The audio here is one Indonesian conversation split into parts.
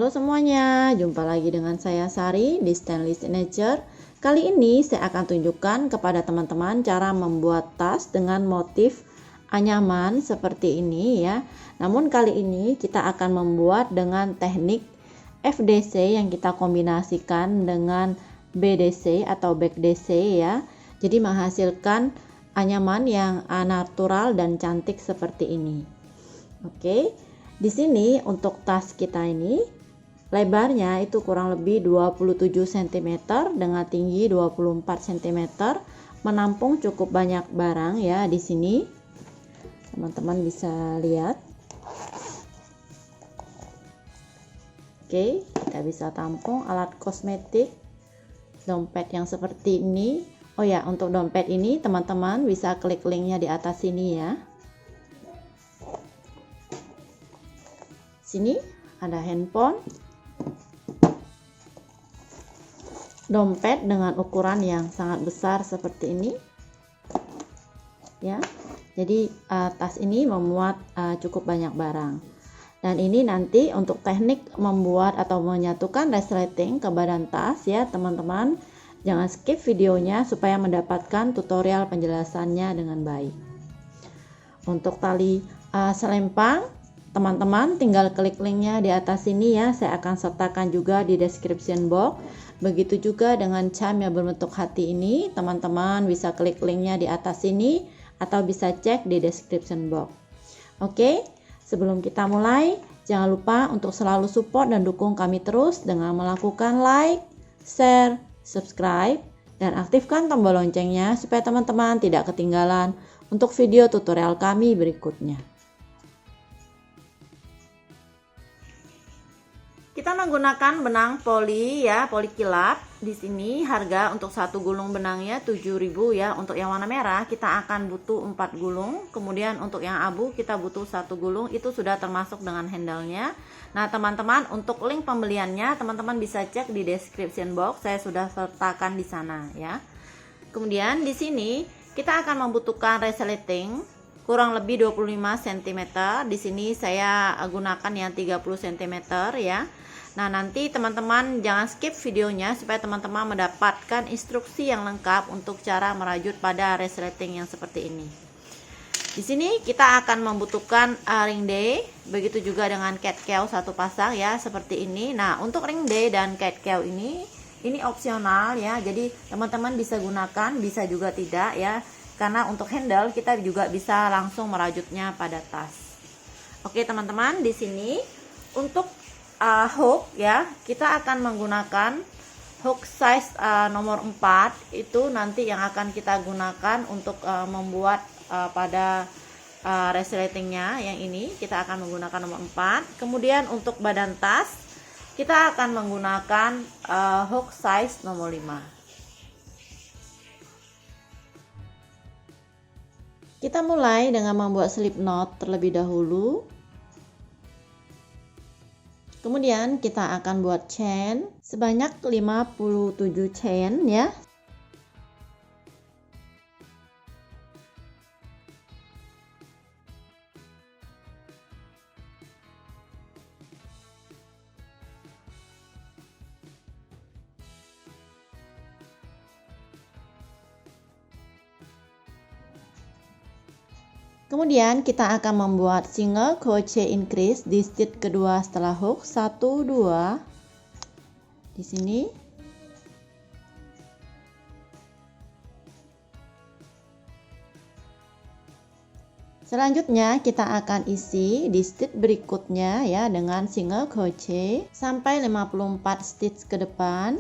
Halo semuanya, jumpa lagi dengan saya Sari di Stanley Signature. Kali ini saya akan tunjukkan kepada teman-teman cara membuat tas dengan motif anyaman seperti ini ya. Namun kali ini kita akan membuat dengan teknik FDC yang kita kombinasikan dengan BDC atau back DC ya. Jadi menghasilkan anyaman yang natural dan cantik seperti ini. Oke. Di sini untuk tas kita ini lebarnya itu kurang lebih 27 cm dengan tinggi 24 cm, menampung cukup banyak barang ya di sini. Teman-teman bisa lihat. Oke, kita bisa tampung alat kosmetik, dompet yang seperti ini. Oh ya, untuk dompet ini teman-teman bisa klik linknya di atas sini ya. Sini ada handphone, dompet dengan ukuran yang sangat besar seperti ini ya. Jadi tas ini memuat cukup banyak barang. Dan ini nanti untuk teknik membuat atau menyatukan resleting ke badan tas ya teman-teman. Jangan skip videonya supaya mendapatkan tutorial penjelasannya dengan baik. Untuk tali selempang, teman-teman tinggal klik linknya di atas sini ya. Saya akan sertakan juga di description box. Begitu juga dengan charm yang berbentuk hati ini, teman-teman bisa klik linknya di atas sini atau bisa cek di description box. Oke, sebelum kita mulai, jangan lupa untuk selalu support dan dukung kami terus dengan melakukan like, share, subscribe, dan aktifkan tombol loncengnya supaya teman-teman tidak ketinggalan untuk video tutorial kami berikutnya. Kita menggunakan benang poli ya, poli kilap. Di sini harga untuk satu gulung benangnya 7.000 ya. Untuk yang warna merah kita akan butuh 4 gulung. Kemudian untuk yang abu kita butuh 1 gulung. Itu sudah termasuk dengan handle-nya. Nah, teman-teman, untuk link pembeliannya teman-teman bisa cek di description box. Saya sudah sertakan di sana ya. Kemudian di sini kita akan membutuhkan resleting kurang lebih 25 cm. Di sini saya gunakan yang 30 cm ya. Nah, nanti teman-teman jangan skip videonya supaya teman-teman mendapatkan instruksi yang lengkap untuk cara merajut pada resleting yang seperti ini. Di sini kita akan membutuhkan ring day, begitu juga dengan cat claw satu pasang ya, seperti ini. Nah, untuk ring day dan cat claw ini opsional ya. Jadi teman-teman bisa gunakan, bisa juga tidak ya. Karena untuk handle kita juga bisa langsung merajutnya pada tas. Oke, teman-teman, di sini untuk hook ya, kita akan menggunakan hook size nomor 4. Itu nanti yang akan kita gunakan untuk membuat pada resletingnya. Yang ini kita akan menggunakan nomor 4. Kemudian untuk badan tas kita akan menggunakan hook size nomor 5. Kita mulai dengan membuat slip knot terlebih dahulu. Kemudian kita akan buat chain sebanyak 57 chain ya. Kemudian kita akan membuat single crochet increase di stitch kedua setelah hook 1 2 di sini. Selanjutnya kita akan isi di stitch berikutnya ya dengan single crochet sampai 54 stitch ke depan.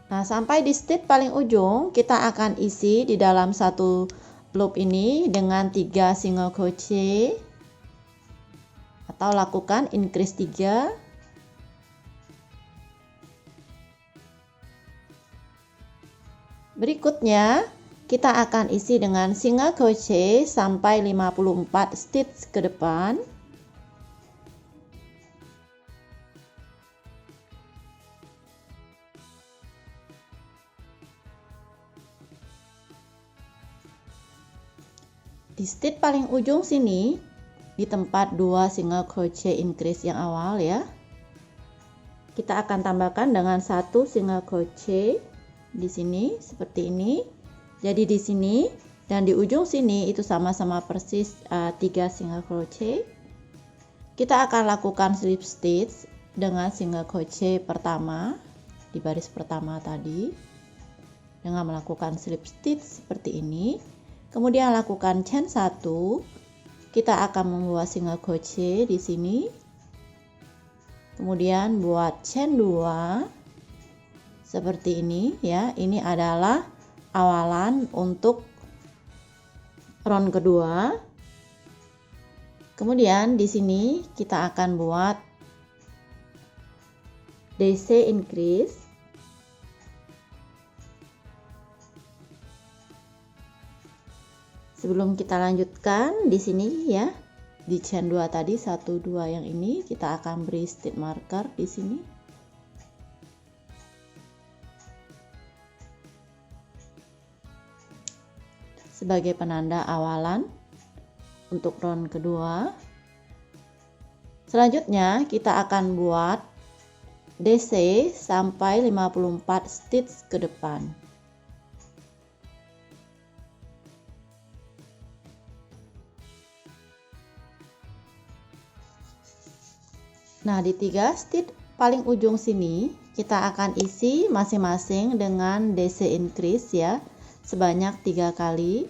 Nah, sampai di stitch paling ujung kita akan isi di dalam satu loop ini dengan 3 single crochet atau lakukan increase 3. Berikutnya kita akan isi dengan single crochet sampai 54 stitch ke depan. Di stitch paling ujung sini, di tempat 2 single crochet increase yang awal ya, kita akan tambahkan dengan 1 single crochet di sini seperti ini. Jadi di sini dan di ujung sini itu sama-sama persis 3 single crochet. Kita akan lakukan slip stitch dengan single crochet pertama di baris pertama tadi dengan melakukan slip stitch seperti ini. Kemudian lakukan chain 1. Kita akan membuat single crochet di sini. Kemudian buat chain 2 seperti ini ya. Ini adalah awalan untuk round kedua. Kemudian di sini kita akan buat DC increase. Sebelum kita lanjutkan di sini ya, di chain 2 tadi 1 2 yang ini kita akan beri stitch marker di sini. Sebagai penanda awalan untuk round kedua. Selanjutnya kita akan buat DC sampai 54 stitch ke depan. Nah, di 3 stitch paling ujung sini kita akan isi masing-masing dengan DC increase ya, sebanyak 3 kali.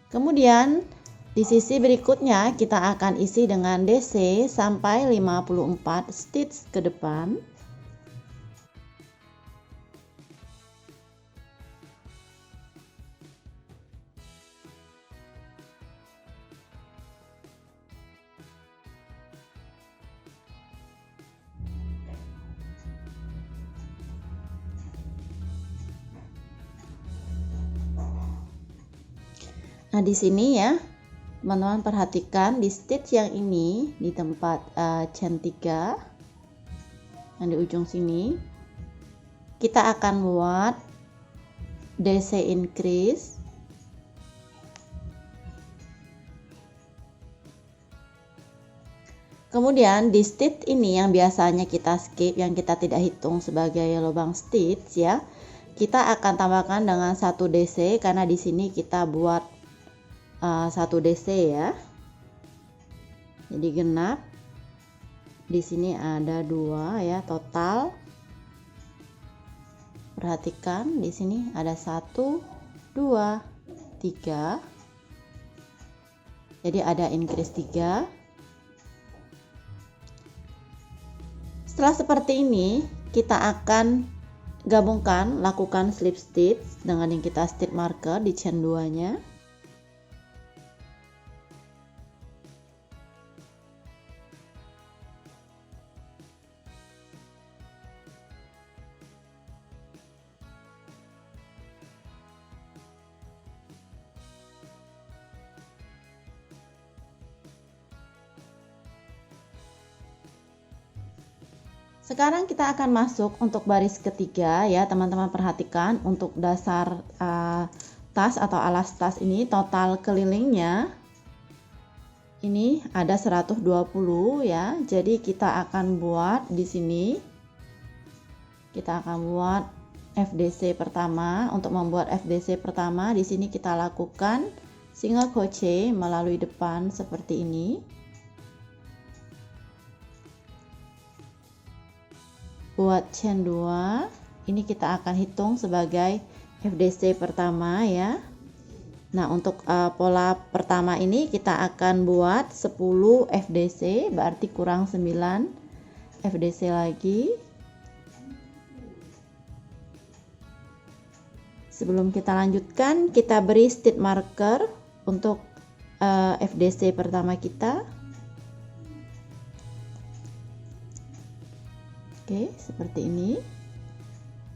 Kemudian di sisi berikutnya kita akan isi dengan DC sampai 54 stitch ke depan. Nah, di sini ya, teman-teman perhatikan di stitch yang ini di tempat chain 3 yang di ujung sini kita akan buat DC increase. Kemudian di stitch ini yang biasanya kita skip, yang kita tidak hitung sebagai lubang stitch ya, kita akan tambahkan dengan 1 DC karena di sini kita buat 1 DC ya. Jadi genap. Di sini ada 2 ya total. Perhatikan di sini ada 1 2 3. Jadi ada increase 3. Setelah seperti ini, kita akan gabungkan, lakukan slip stitch dengan yang kita stitch marker di chain 2-nya. Sekarang kita akan masuk untuk baris ketiga ya, teman-teman perhatikan untuk dasar tas atau alas tas ini total kelilingnya ini ada 120 ya. Jadi kita akan buat di sini, kita akan buat FDC pertama. Untuk membuat FDC pertama di sini kita lakukan single crochet melalui depan seperti ini. Buat chain 2 ini kita akan hitung sebagai FDC pertama ya. Nah, untuk pola pertama ini kita akan buat 10 FDC, berarti kurang 9 FDC lagi. Sebelum kita lanjutkan, kita beri stitch marker untuk FDC pertama kita. Oke, seperti ini.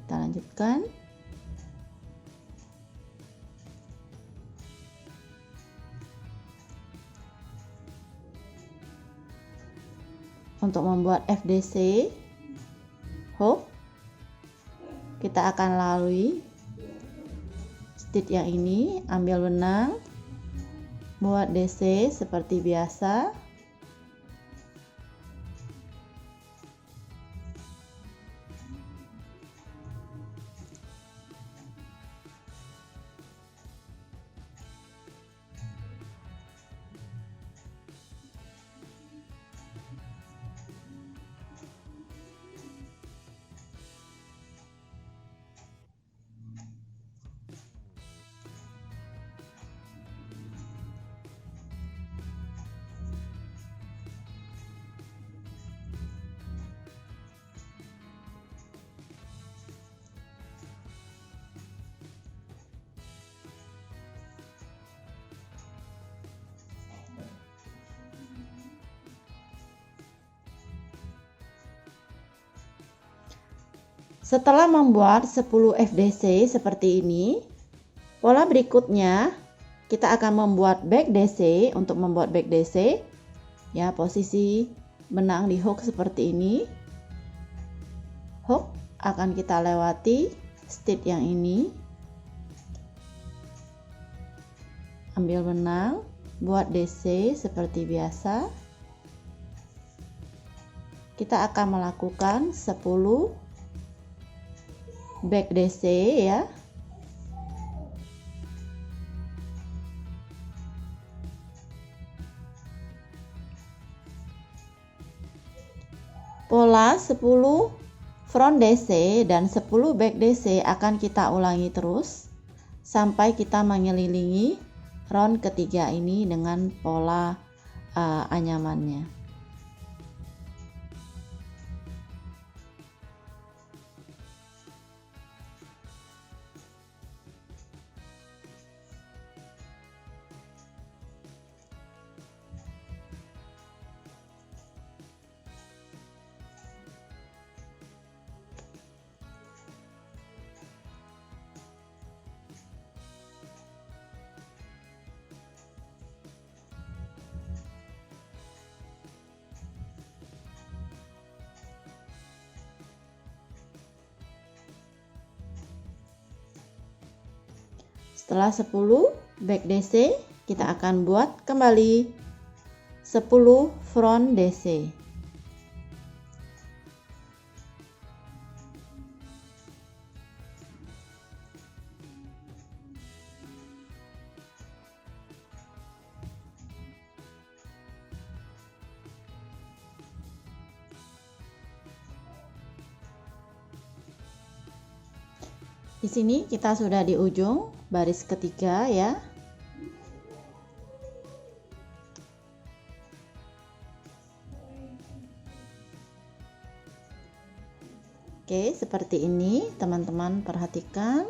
Kita lanjutkan. Untuk membuat FDC hook, kita akan lalui stitch yang ini, ambil benang, buat DC seperti biasa. Setelah membuat 10 FDC seperti ini, pola berikutnya kita akan membuat back DC. Untuk membuat back DC, ya, posisi benang di hook seperti ini. Hook akan kita lewati stitch yang ini. Ambil benang, buat DC seperti biasa. Kita akan melakukan 10 back DC, ya. Pola 10 front DC dan 10 back DC akan kita ulangi terus sampai kita mengelilingi round ketiga ini dengan pola anyamannya. Setelah 10 back DC, kita akan buat kembali 10 front DC. Di sini kita sudah di ujung baris ketiga, ya. Oke, seperti ini teman-teman perhatikan.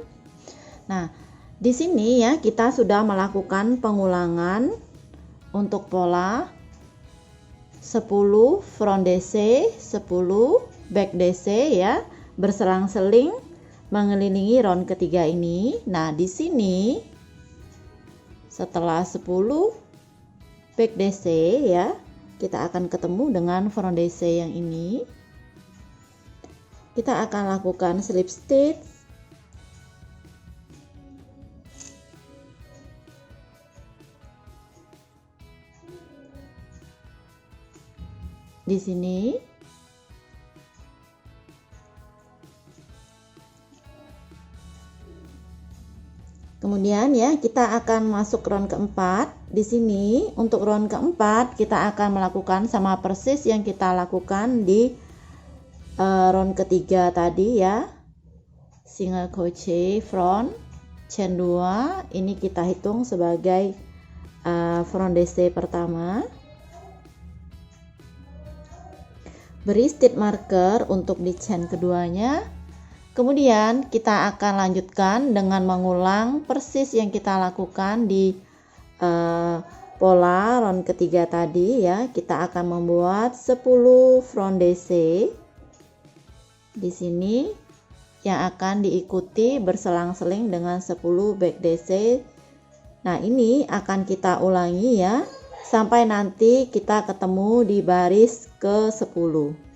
Nah, di sini ya kita sudah melakukan pengulangan untuk pola 10 front DC, 10 back DC, ya, berselang-seling mengelilingi round ketiga ini. Nah, di sini setelah 10 back DC, ya, kita akan ketemu dengan front DC yang ini. Kita akan lakukan slip stitch. Di sini kemudian ya kita akan masuk round keempat. Di sini untuk round keempat kita akan melakukan sama persis yang kita lakukan di round ketiga tadi, ya. Single crochet front, chain 2, ini kita hitung sebagai front DC pertama. Beri stitch marker untuk di chain keduanya. Kemudian kita akan lanjutkan dengan mengulang persis yang kita lakukan di pola round ketiga tadi, ya. Kita akan membuat 10 front DC. di sini yang akan diikuti berselang-seling dengan 10 back DC. Nah, ini akan kita ulangi ya sampai nanti kita ketemu di baris ke-10.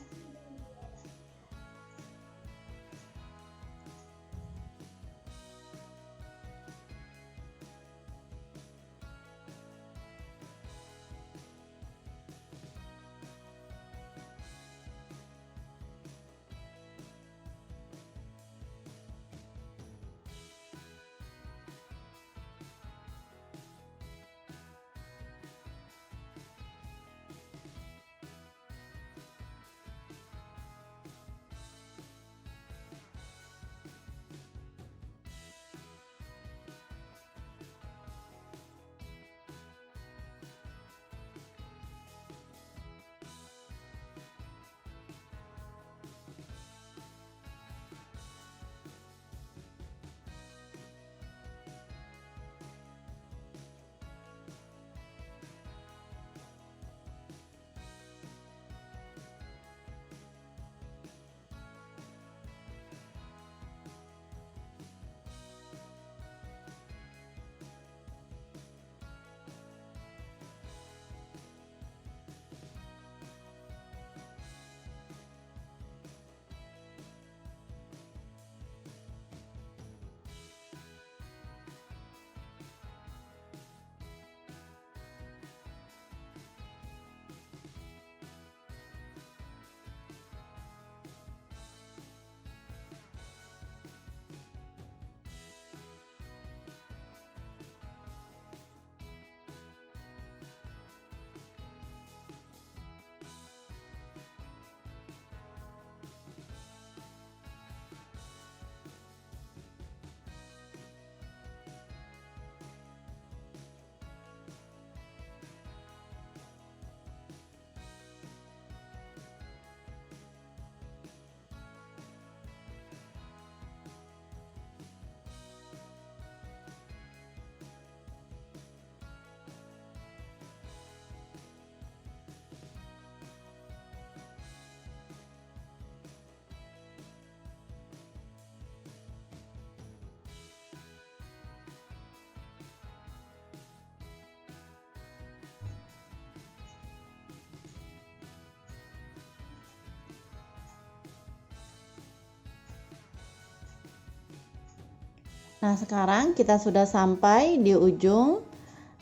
Nah, sekarang kita sudah sampai di ujung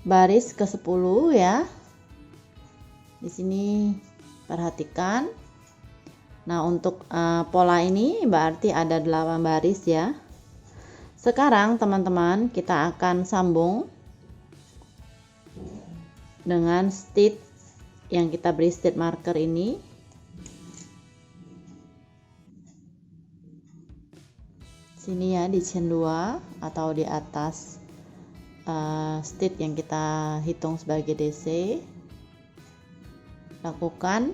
baris ke-10 ya. Di sini perhatikan. Nah, untuk pola ini berarti ada 8 baris ya. Sekarang teman-teman kita akan sambung dengan stitch yang kita beri stitch marker ini. Sini ya di chain 2 atau di atas stitch yang kita hitung sebagai DC. Lakukan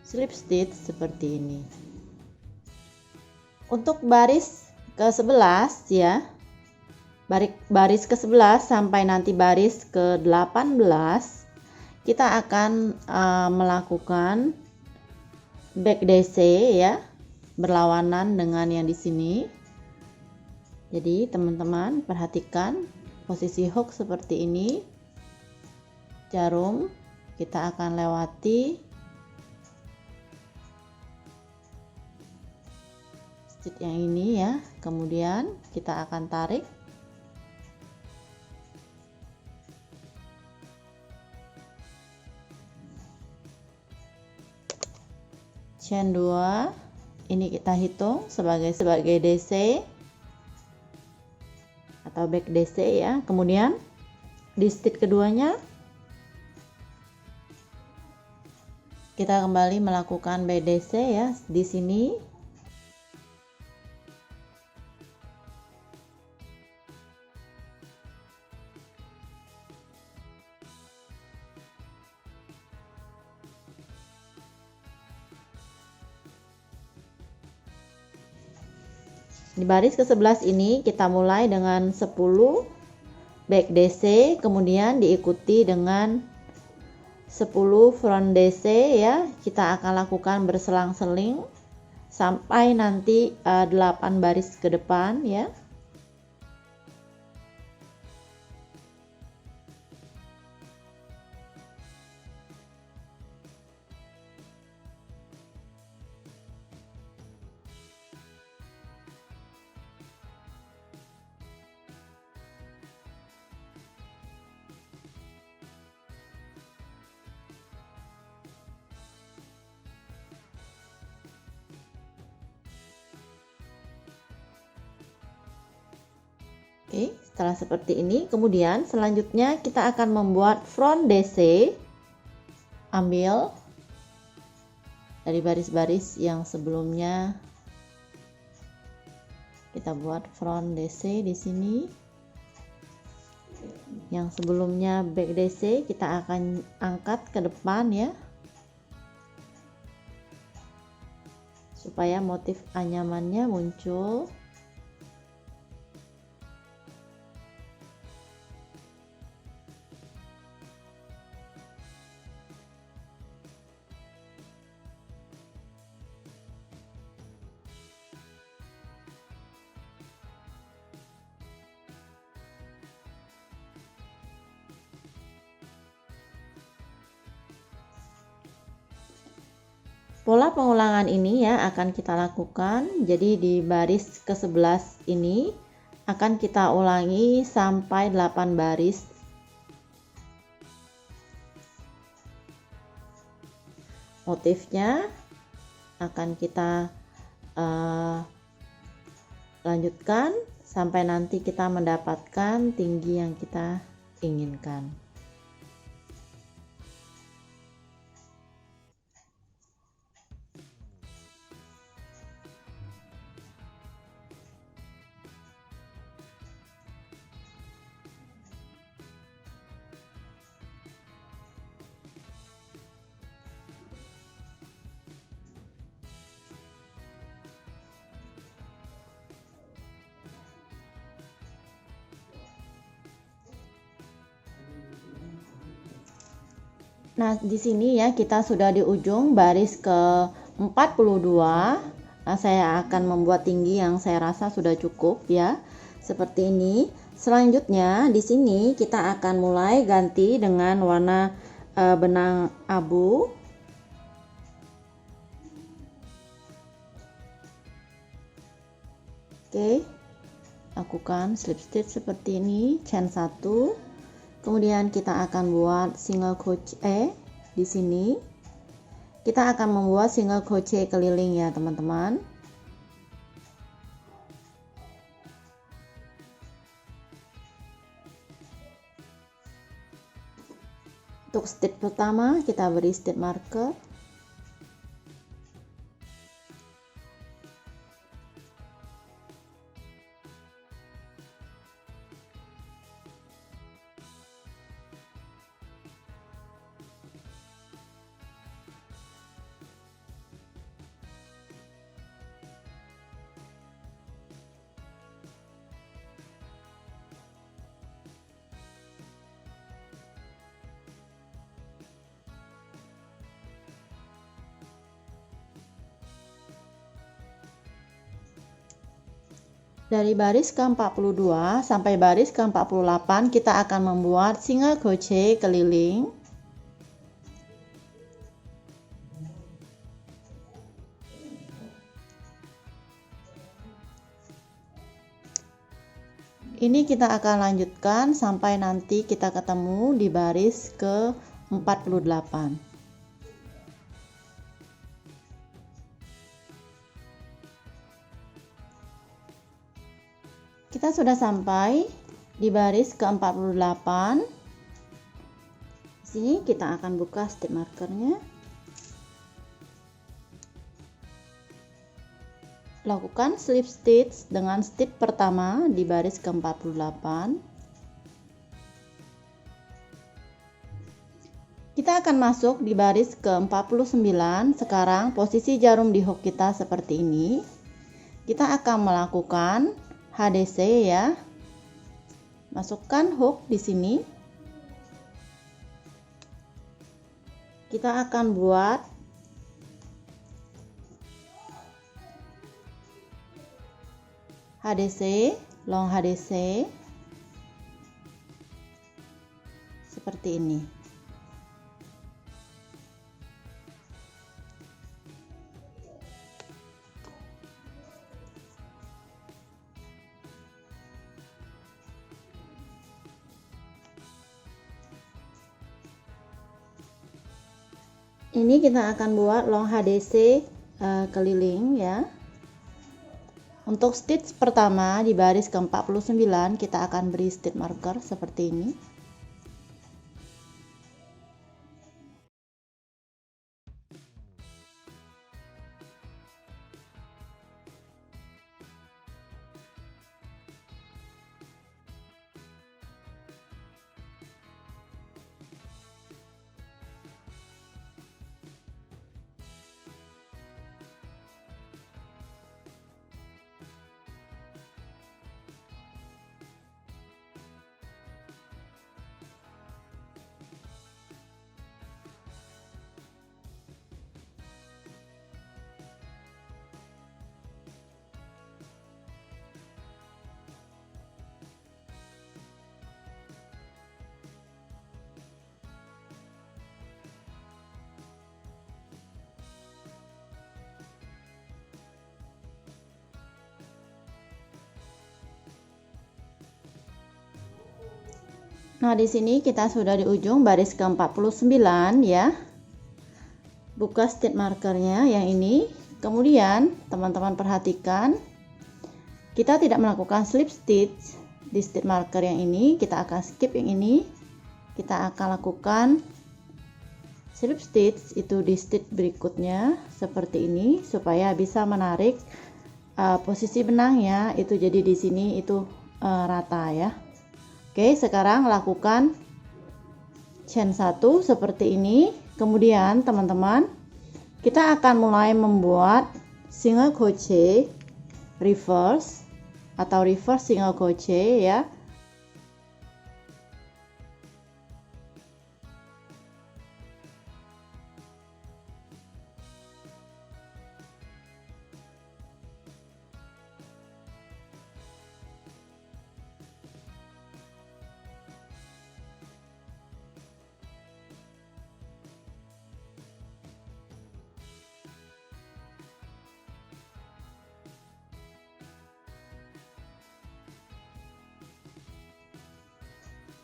slip stitch seperti ini. Untuk baris ke-11 ya, baris ke-11 sampai nanti baris ke-18 kita akan melakukan back DC ya, berlawanan dengan yang di sini. Jadi teman-teman perhatikan posisi hook seperti ini. Jarum kita akan lewati stitch yang ini ya. Kemudian kita akan tarik chain 2. Ini kita hitung sebagai DC atau back DC ya. Kemudian di stitch keduanya kita kembali melakukan back DC ya. Di sini di baris ke-11 ini kita mulai dengan 10 back DC, kemudian diikuti dengan 10 front DC ya. Kita akan lakukan berselang-seling sampai nanti 8 baris ke depan ya. Oke, setelah seperti ini, kemudian selanjutnya kita akan membuat front DC. Ambil dari baris-baris yang sebelumnya, kita buat front DC di sini. Yang sebelumnya back DC kita akan angkat ke depan ya, supaya motif anyamannya muncul. Pola pengulangan ini ya akan kita lakukan. Jadi di baris ke-11 ini akan kita ulangi sampai 8 baris. Motifnya akan kita lanjutkan sampai nanti kita mendapatkan tinggi yang kita inginkan. Nah, di sini ya kita sudah di ujung baris ke-42. Nah, saya akan membuat tinggi yang saya rasa sudah cukup ya. Seperti ini. Selanjutnya di sini kita akan mulai ganti dengan warna benang abu. Oke. Lakukan slip stitch seperti ini, chain 1. Kemudian kita akan buat single crochet di sini. Kita akan membuat single crochet keliling ya, teman-teman. Untuk stitch pertama kita beri stitch marker. Dari baris ke-42 sampai baris ke-48 kita akan membuat single crochet keliling. Ini kita akan lanjutkan sampai nanti kita ketemu di baris ke-48. Kita sudah sampai di baris ke-48. Di sini kita akan buka stitch markernya. Lakukan slip stitch dengan stitch pertama di baris ke-48. Kita akan masuk di baris ke-49. Sekarang posisi jarum di hook kita seperti ini. Kita akan melakukan HDC ya. Masukkan hook di sini. kita akan buat HDC, long HDC seperti ini. Ini kita akan buat long HDC keliling ya. Untuk stitch pertama di baris ke-49 kita akan beri stitch marker seperti ini. Nah, di sini kita sudah di ujung baris ke-49 ya. Buka stitch markernya yang ini. Kemudian, teman-teman perhatikan, kita tidak melakukan slip stitch di stitch marker yang ini, kita akan skip yang ini. Kita akan lakukan slip stitch itu di stitch berikutnya seperti ini supaya bisa menarik posisi benangnya itu jadi di sini itu rata ya. Oke, sekarang lakukan chain 1 seperti ini. Kemudian teman-teman, kita akan mulai membuat single crochet reverse atau reverse single crochet ya.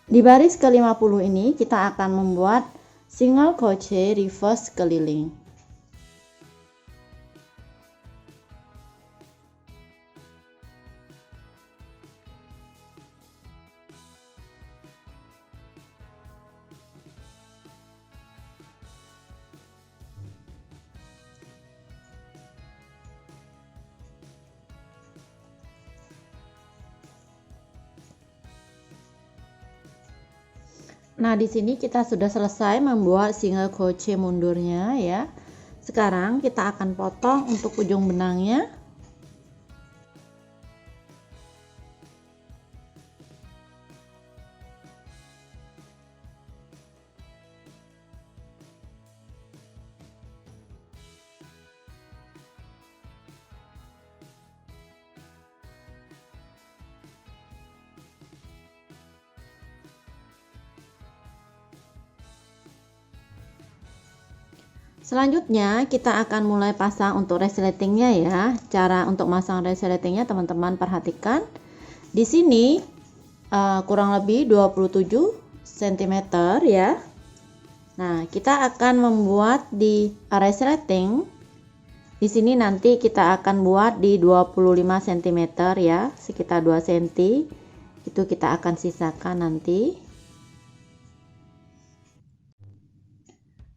Di baris ke-50 ini kita akan membuat single crochet reverse keliling. Nah, di sini kita sudah selesai membuat single crochet mundurnya ya. Sekarang kita akan potong untuk ujung benangnya. Selanjutnya kita akan mulai pasang untuk resletingnya ya. Cara untuk masang resletingnya teman-teman perhatikan. Di sini kurang lebih 27 cm ya. Nah, kita akan membuat di resleting. Di sini nanti kita akan buat di 25 cm ya, sekitar 2 cm. Itu kita akan sisakan nanti.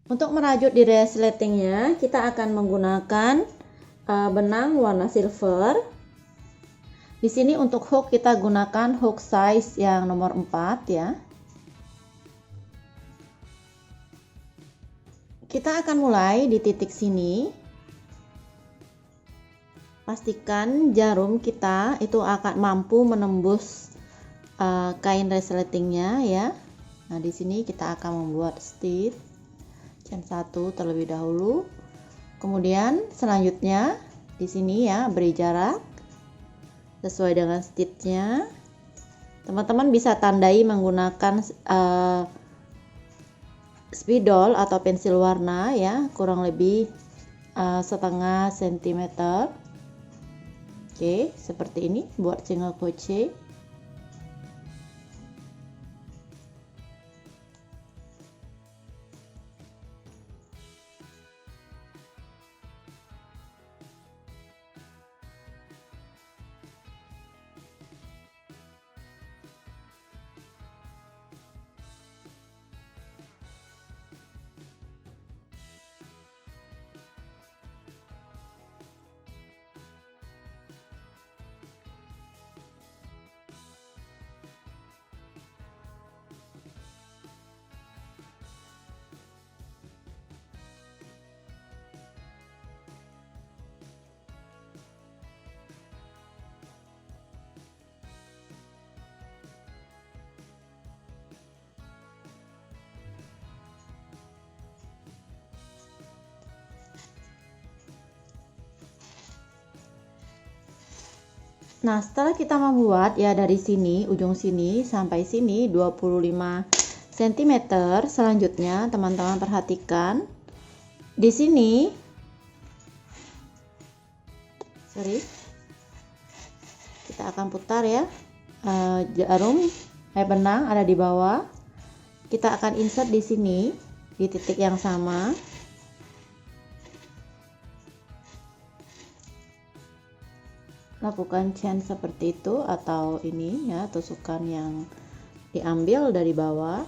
Untuk merajut di resletingnya, kita akan menggunakan benang warna silver. Di sini untuk hook kita gunakan hook size yang nomor 4 ya. Kita akan mulai di titik sini. Pastikan jarum kita itu akan mampu menembus kain resletingnya ya. Nah, di sini kita akan membuat stitch. chain 1 terlebih dahulu. Kemudian selanjutnya di sini ya, beri jarak sesuai dengan stitchnya. Teman-teman bisa tandai menggunakan spidol atau pensil warna ya, kurang lebih setengah sentimeter. Oke, seperti ini buat single crochet. Nah, setelah kita membuat ya dari sini, ujung sini sampai sini 25 cm, selanjutnya teman-teman perhatikan di sini. Kita akan putar ya. Benang ada di bawah. Kita akan insert di sini di titik yang sama. Lakukan chain seperti itu, atau ini ya, tusukan yang diambil dari bawah.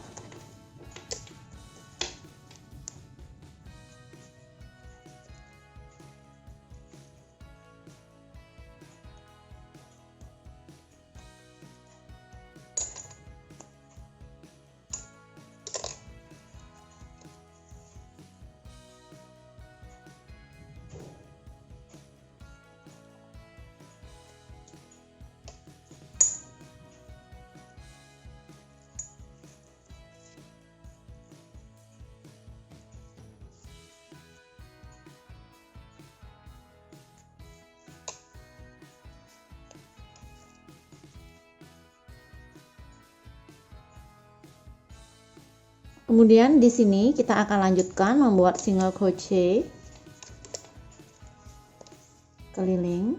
Kemudian di sini kita akan lanjutkan membuat single crochet keliling.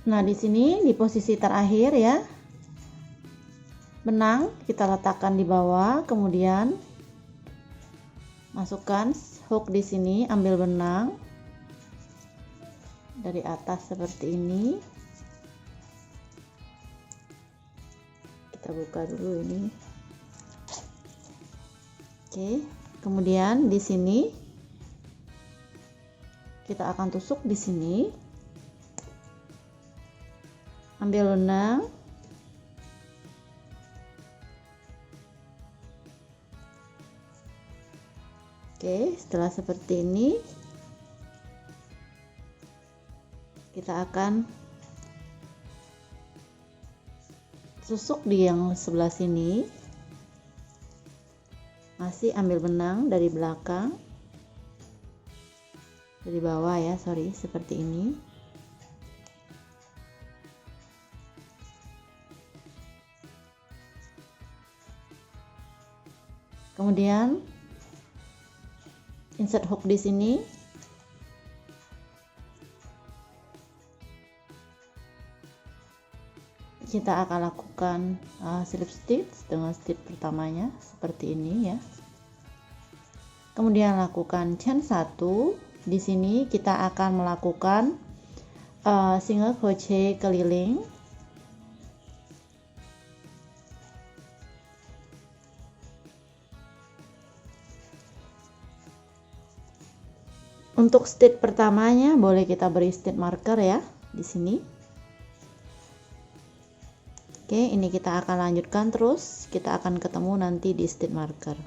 Nah, di sini di posisi terakhir ya, benang kita letakkan di bawah, kemudian masukkan hook di sini, ambil benang dari atas seperti ini. Kita buka dulu ini. Oke, kemudian di sini kita akan tusuk di sini. Ambil benang, oke, setelah seperti ini kita akan tusuk di yang sebelah sini. Masih ambil benang dari belakang, dari bawah ya, seperti ini. Kemudian insert hook di sini. Kita akan lakukan slip stitch dengan stitch pertamanya seperti ini ya. Kemudian lakukan chain 1. Di sini kita akan melakukan single crochet keliling. Untuk stitch pertamanya boleh kita beri stitch marker ya di sini. Oke, ini kita akan lanjutkan terus, kita akan ketemu nanti di stitch marker.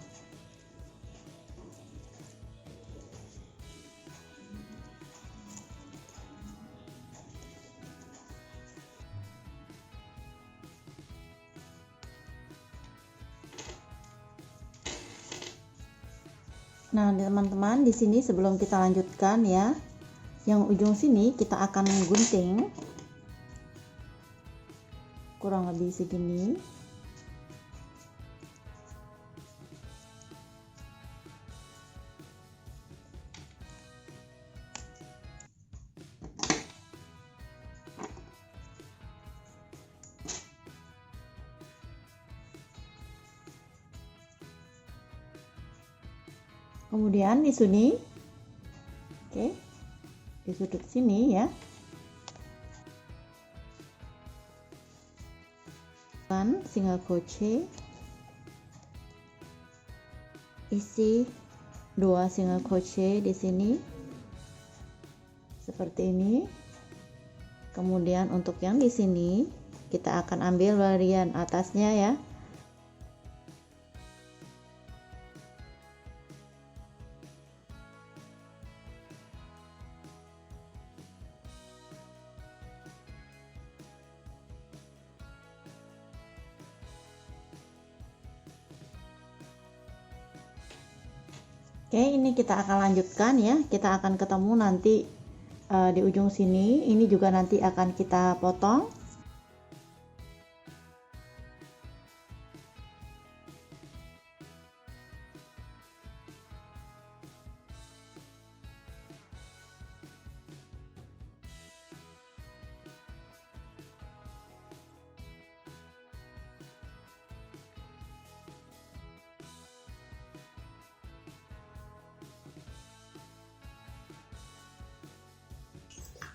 Nah, teman-teman, di sini sebelum kita lanjutkan ya, yang ujung sini kita akan gunting kurang lebih segini. Kemudian di sini, oke, di sudut sini ya, kan single crochet, isi 2 single crochet di sini seperti ini. Kemudian untuk yang di sini kita akan ambil bagian atasnya ya. Oke, ini kita akan lanjutkan ya. Kita akan ketemu nanti di ujung sini. Ini juga nanti akan kita potong.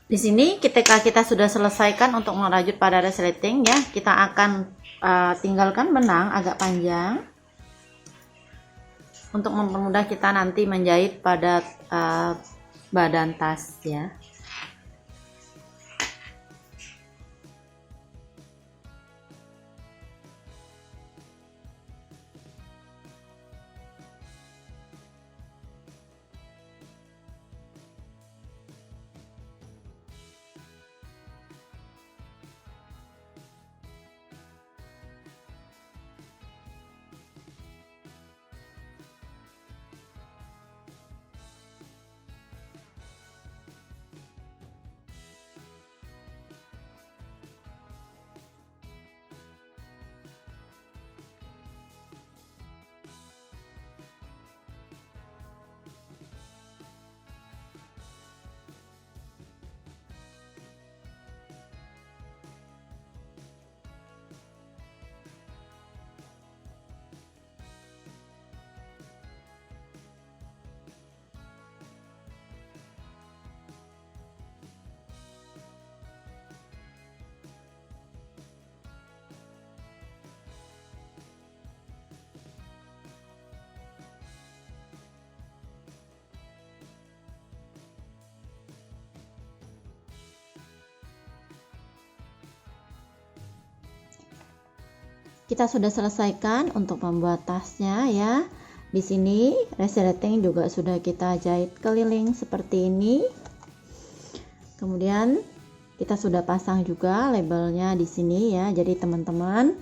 Di sini ketika kita sudah selesaikan untuk merajut pada resleting ya, kita akan tinggalkan benang agak panjang untuk mempermudah kita nanti menjahit pada badan tas ya. Kita sudah selesaikan untuk membuat tasnya ya. Di sini resleting juga sudah kita jahit keliling seperti ini. Kemudian kita sudah pasang juga labelnya di sini ya. Jadi teman-teman,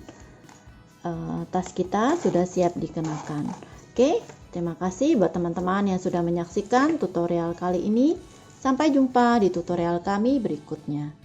tas kita sudah siap dikenakan. Oke, terima kasih buat teman-teman yang sudah menyaksikan tutorial kali ini. Sampai jumpa di tutorial kami berikutnya.